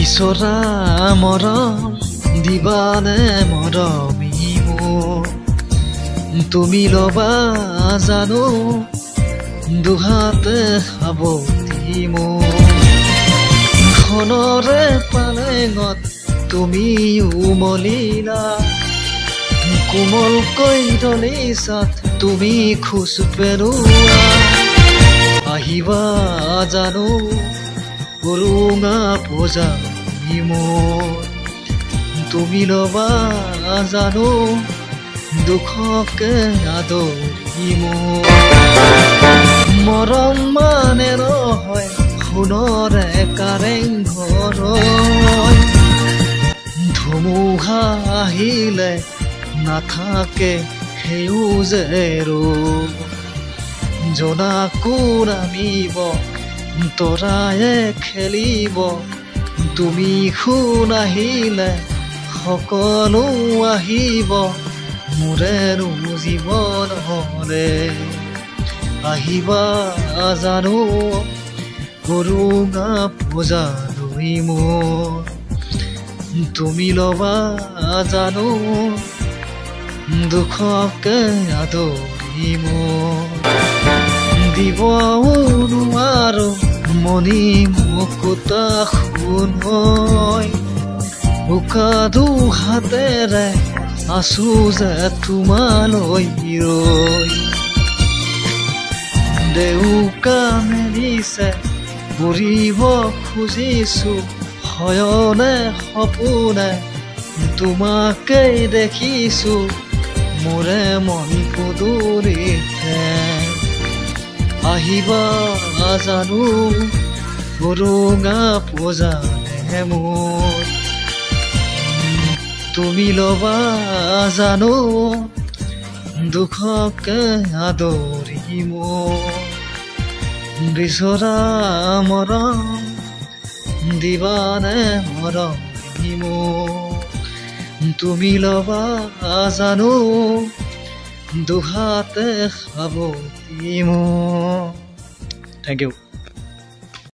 বিচৰা মৰম দিবানে মৰমী মোৰ তুমি ল'বা জানো দুহাতে সাৱটি মোৰ খনৰে পালেঙত তুমি উমলিলা কোমলকৈ দলিচাত তুমি খোজ পেলোৱা আহিবা জানো উৰুঙা পূজাৰী মোৰ তুমি ল'বা জানো দুখকে আদৰি মোৰ মৰম মানে নহয় সোণৰে কাৰেংঘৰ ধুমুহা আহিলে নাথাকে সেউজেৰ জোনাকো নামিব তৰায়ে খেলিব তুমি সোণ আহিলে সকলো আহিব মোৰেনো জীৱনৰে আহিবা জানো উৰুঙা পূজাৰী মোৰ তুমি ল'বা জানো দুখকে আদৰি মোৰ দিব নোৱাৰো মণি মুকুতা সোণ বোকা দুহাতেৰে আছো যে তোমালৈ ৰৈ দেউকা মেলিছে ফুৰিব খুজিছো শয়নে সপোনে তোমাকেই দেখিছো মোৰে মন পদূলিতে আহিবা জানো উৰুঙা পূজাৰে মোৰ তুমি ল'বা জানো দুখকে আদৰি মোৰ বিচৰা মৰম দিবানে মৰমী মোৰ তুমি ল'বা জানো দুহাতে সাৱটি মোৰ থেংক ইউ